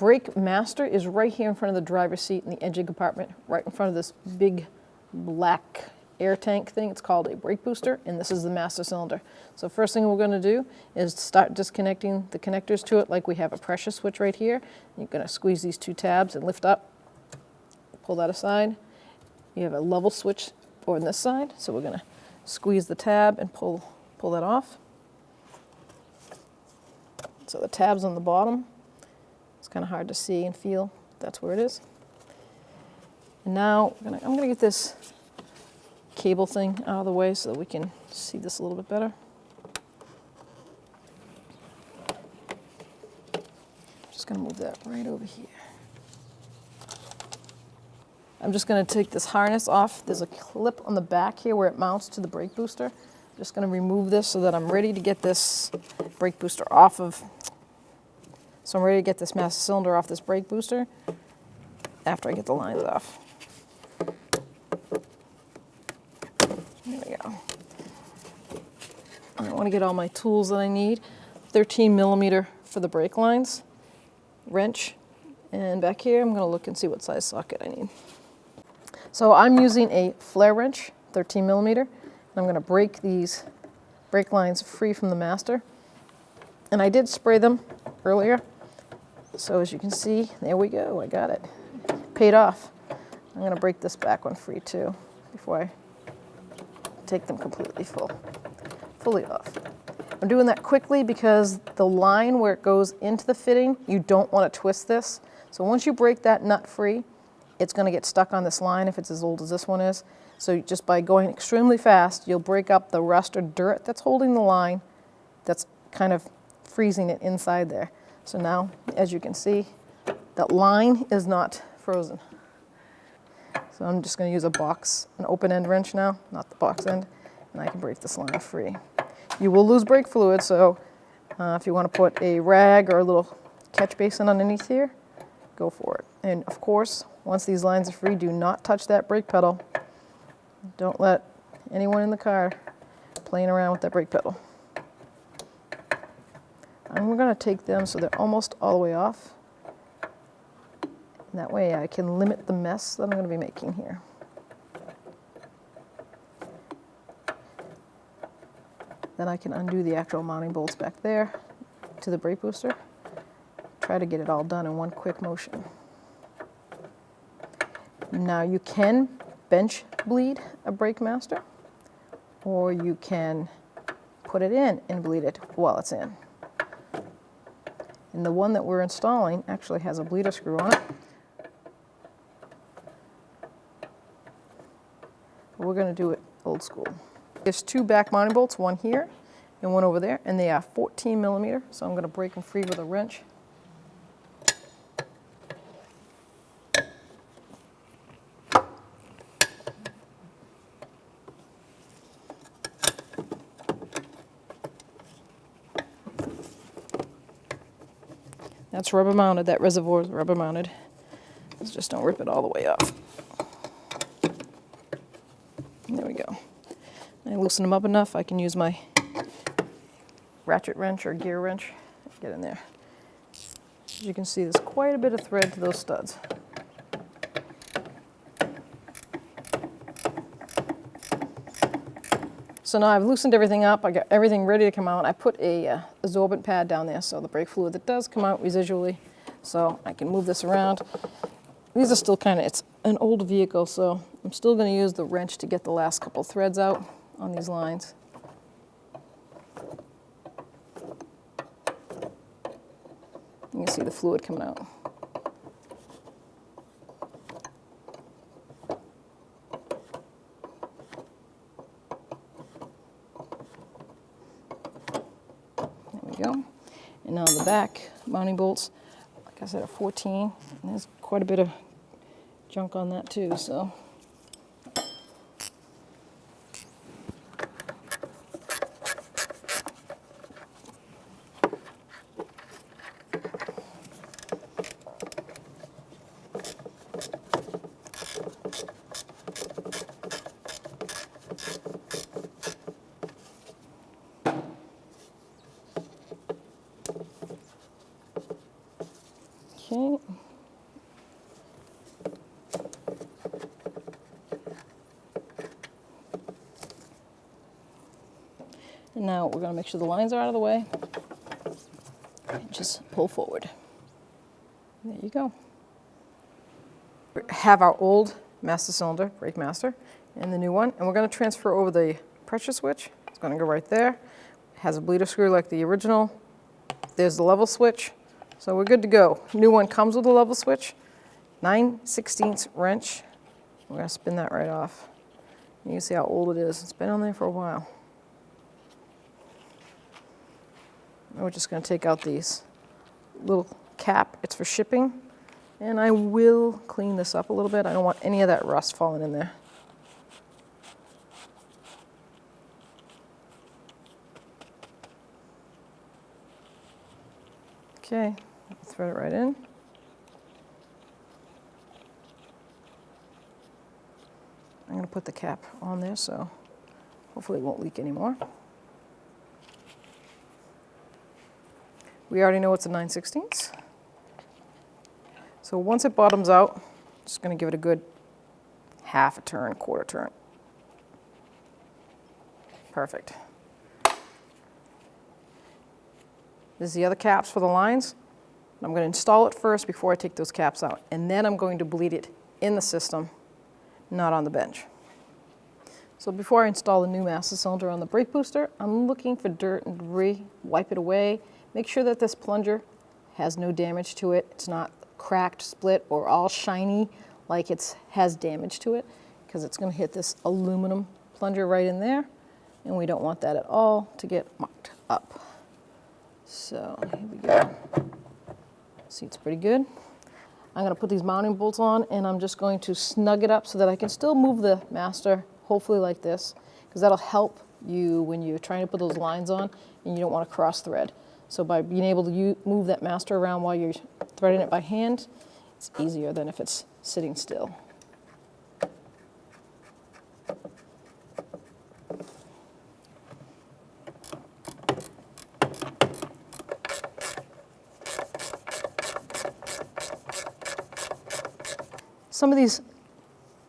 brake master is right here in front of the driver's seat in the engine compartment, right in front of this big black air tank thing. It's called a brake booster, and this is the master cylinder. So first thing we're going to do is start disconnecting the connectors to it like we have a pressure switch right here. You're going to squeeze these two tabs and lift up, pull that aside. You have a level switch on this side, so we're going to squeeze the tab and pull that off. So the tab's on the bottom. It's kind of hard to see and feel. That's where it is. And now I'm going to get this cable thing out of the way so that we can see this a little bit better. Just going to move that right over here. I'm just going to take this harness off. There's a clip on the back here where it mounts to the brake booster. I'm just going to remove this so that I'm ready to get this brake booster off of. So I'm ready to get this master cylinder off this brake booster after I get the lines off. There we go. I want to get all my tools that I need. 13 millimeter for the brake lines, wrench, and back here I'm going to look and see what size socket I need. So I'm using a flare wrench, 13 millimeter, and I'm going to break these brake lines free from the master. And I did spray them earlier, so as you can see, there we go, I got it. Paid off. I'm going to break this back one free too before I take them completely fully off. I'm doing that quickly because the line where it goes into the fitting, you don't want to twist this. So once you break that nut free, it's going to get stuck on this line if it's as old as this one is. So just by going extremely fast, you'll break up the rust or dirt that's holding the line, that's kind of freezing it inside there. So now, as you can see, that line is not frozen. So I'm just going to use an open end wrench now, not the box end, and I can break this line free. You will lose brake fluid, so if you want to put a rag or a little catch basin underneath here, go for it. And of course, once these lines are free, do not touch that brake pedal. Don't let anyone in the car playing around with that brake pedal. And we're going to take them so they're almost all the way off. And that way I can limit the mess that I'm going to be making here. Then I can undo the actual mounting bolts back there to the brake booster. Try to get it all done in one quick motion. Now you can bench bleed a brake master, or you can put it in and bleed it while it's in. And the one that we're installing actually has a bleeder screw on it. But we're going to do it old school. There's two back mounting bolts, one here and one over there, and they are 14 millimeter, so I'm going to break them free with a wrench. That's rubber mounted, that reservoir is rubber mounted. Just don't rip it all the way off. There we go. I loosen them up enough, I can use my ratchet wrench or gear wrench, get in there. As you can see, there's quite a bit of thread to those studs. So now I've loosened everything up, I got everything ready to come out. I put a absorbent pad down there so the brake fluid that does come out residually, so I can move this around. These are still it's an old vehicle, so I'm still going to use the wrench to get the last couple threads out on these lines. You can see the fluid coming out. Go. And now the back mounting bolts, like I said, are 14, and there's quite a bit of junk on that too, so. Okay, And now we're going to make sure the lines are out of the way. And just pull forward. There you go. We have our old master cylinder, brake master, and the new one. And we're going to transfer over the pressure switch. It's going to go right there. It has a bleeder screw like the original. There's the level switch. So we're good to go. New one comes with a level switch. 9/16 wrench. We're going to spin that right off. You can see how old it is. It's been on there for a while. And we're just going to take out these little cap. It's for shipping. And I will clean this up a little bit. I don't want any of that rust falling in there. Okay, thread it right in. I'm going to put the cap on there so hopefully it won't leak anymore. We already know it's a 9/16. So once it bottoms out, just going to give it a good half a turn, quarter turn. Perfect. This is the other caps for the lines. I'm going to install it first before I take those caps out, and then I'm going to bleed it in the system, not on the bench. So before I install the new master cylinder on the brake booster, I'm looking for dirt and debris, wipe it away, make sure that this plunger has no damage to it. It's not cracked, split, or all shiny like it has damage to it, because it's going to hit this aluminum plunger right in there, and we don't want that at all to get mucked up. So here we go. See, it's pretty good. I'm going to put these mounting bolts on, and I'm just going to snug it up so that I can still move the master, hopefully like this, because that'll help you when you're trying to put those lines on and you don't want to cross thread. So by being able to move that master around while you're threading it by hand, it's easier than if it's sitting still. Some of these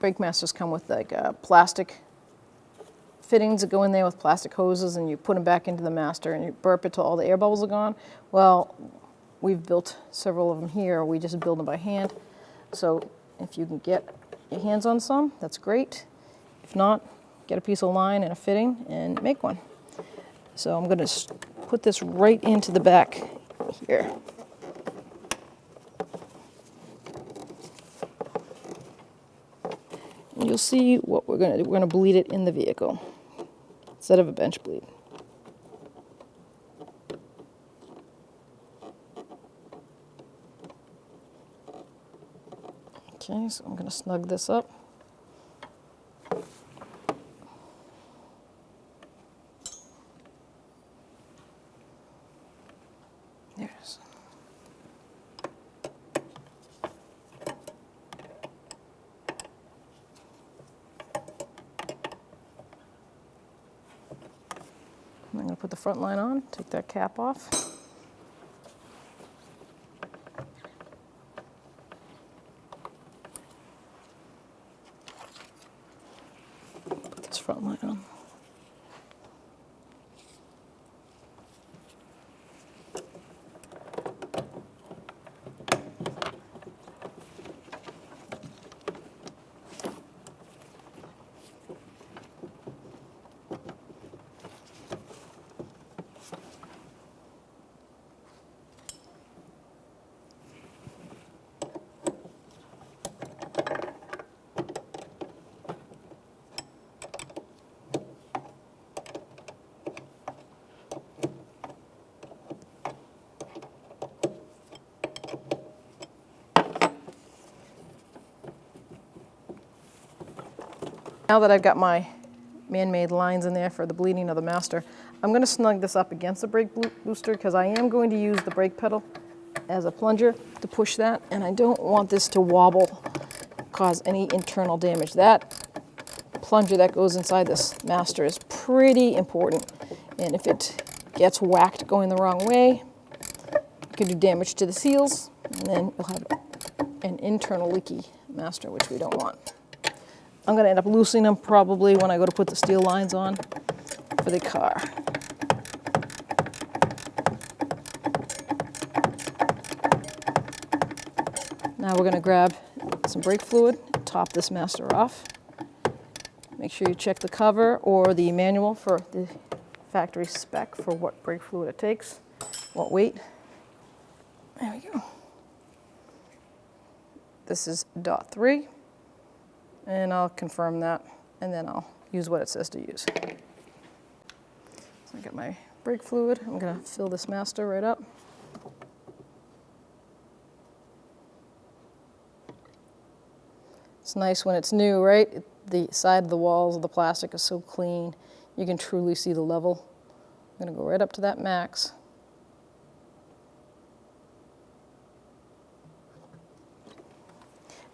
brake masters come with like plastic fittings that go in there with plastic hoses, and you put them back into the master and you burp it till all the air bubbles are gone. Well, we've built several of them here. We just build them by hand. So if you can get your hands on some, that's great. If not, get a piece of line and a fitting and make one. So I'm going to put this right into the back here. And you'll see what we're going to do. We're going to bleed it in the vehicle instead of a bench bleed. Okay, so I'm going to snug this up. There it is. I'm going to put the front line on, take that cap off. Put this front line on. Now that I've got my man-made lines in there for the bleeding of the master, I'm going to snug this up against the brake booster because I am going to use the brake pedal as a plunger to push that, and I don't want this to wobble, cause any internal damage. That plunger that goes inside this master is pretty important, and if it gets whacked going the wrong way, it could do damage to the seals, and then you'll have an internal leaky master, which we don't want. I'm going to end up loosening them probably when I go to put the steel lines on for the car. Now we're going to grab some brake fluid, top this master off. Make sure you check the cover or the manual for the factory spec for what brake fluid it takes, what weight. There we go. This is .3, and I'll confirm that, and then I'll use what it says to use. So I got my brake fluid. I'm going to fill this master right up. It's nice when it's new, right? The side of the walls of the plastic is so clean. You can truly see the level. I'm going to go right up to that max.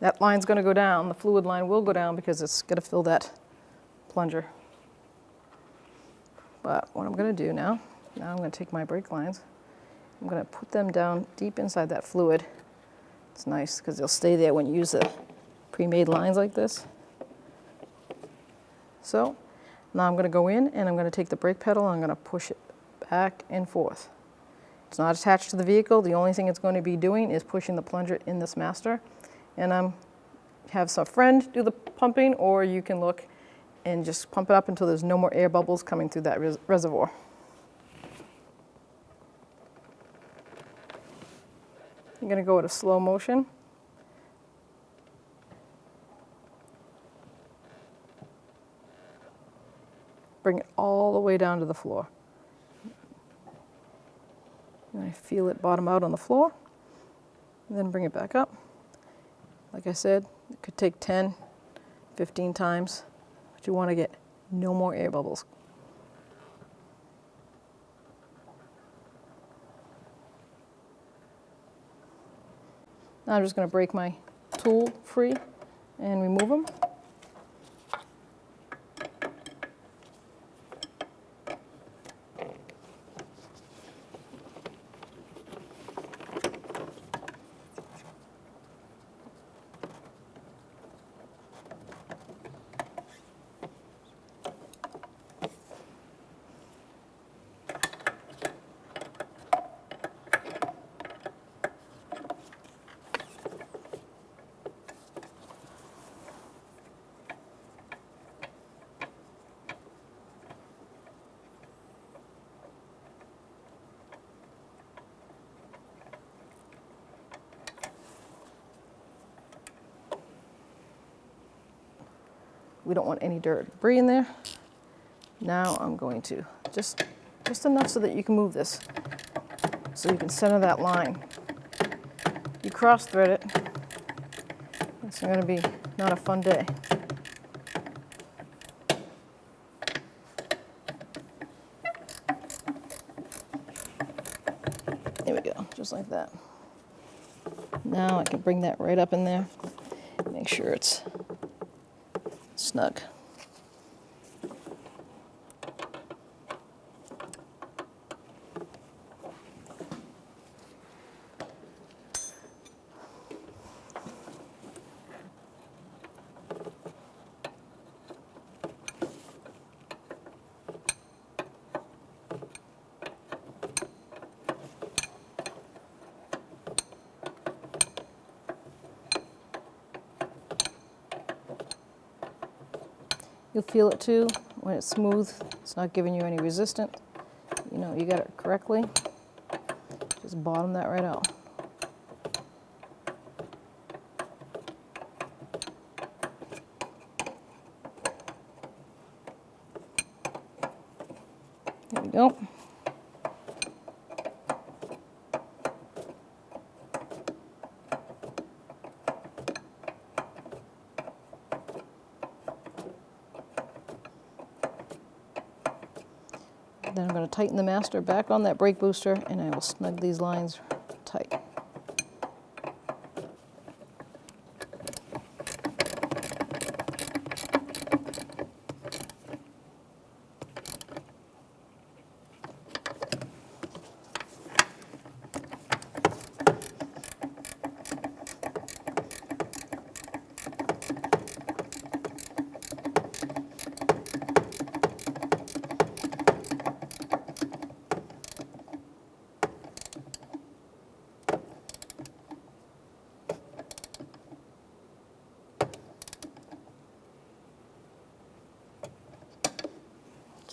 That line's going to go down. The fluid line will go down because it's going to fill that plunger. But what I'm going to do now I'm going to take my brake lines. I'm going to put them down deep inside that fluid. It's nice because they'll stay there when you use the pre-made lines like this. So now I'm going to go in and I'm going to take the brake pedal and I'm going to push it back and forth. It's not attached to the vehicle. The only thing it's going to be doing is pushing the plunger in this master. And have some friend do the pumping, or you can look and just pump it up until there's no more air bubbles coming through that reservoir. You're going to go at a slow motion. Bring it all the way down to the floor. And I feel it bottom out on the floor, and then bring it back up. Like I said, it could take 10, 15 times, but you want to get no more air bubbles. Now I'm just going to break my tool free and remove them. We don't want any dirt or debris in there. Now I'm going to just enough so that you can move this, so you can center that line. You cross thread it, it's going to be not a fun day. There we go, just like that. Now I can bring that right up in there, make sure it's snug. You'll feel it too when it's smooth. It's not giving you any resistance. You know you got it correctly. Just bottom that right out. There we go. Then I'm going to tighten the master back on that brake booster, and I will snug these lines tight.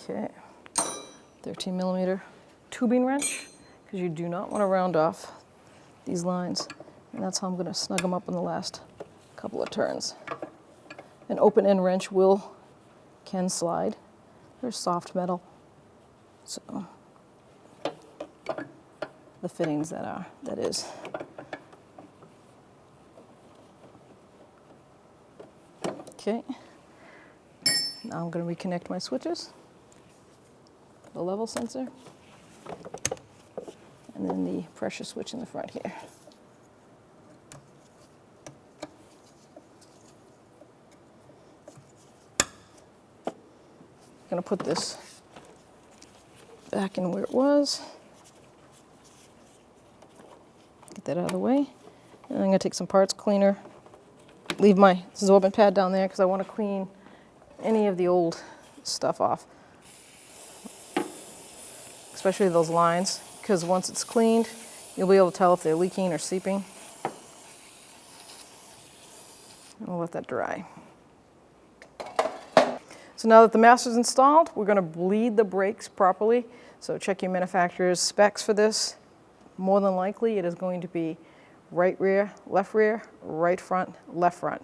Okay, 13 millimeter tubing wrench, because you do not want to round off these lines. And that's how I'm going to snug them up in the last couple of turns. An open end wrench can slide. They're soft metal, so the fittings that is. Okay, now I'm going to reconnect my switches, the level sensor, and then the pressure switch in the front here. I'm going to put this back in where it was. Get that out of the way. And I'm going to take some parts cleaner, leave my absorbent pad down there because I want to clean any of the old stuff off, especially those lines, because once it's cleaned, you'll be able to tell if they're leaking or seeping. And we'll let that dry. So now that the master's installed, we're going to bleed the brakes properly. So check your manufacturer's specs for this. More than likely, it is going to be right rear, right front, left front.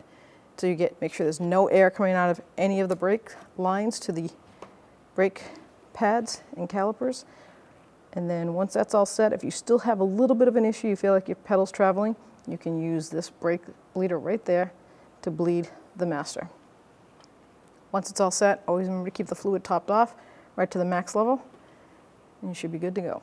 So you make sure there's no air coming out of any of the brake lines to the brake pads and calipers. And then once that's all set, if you still have a little bit of an issue, you feel like your pedal's traveling, you can use this brake bleeder right there to bleed the master. Once it's all set, always remember to keep the fluid topped off right to the max level, and you should be good to go.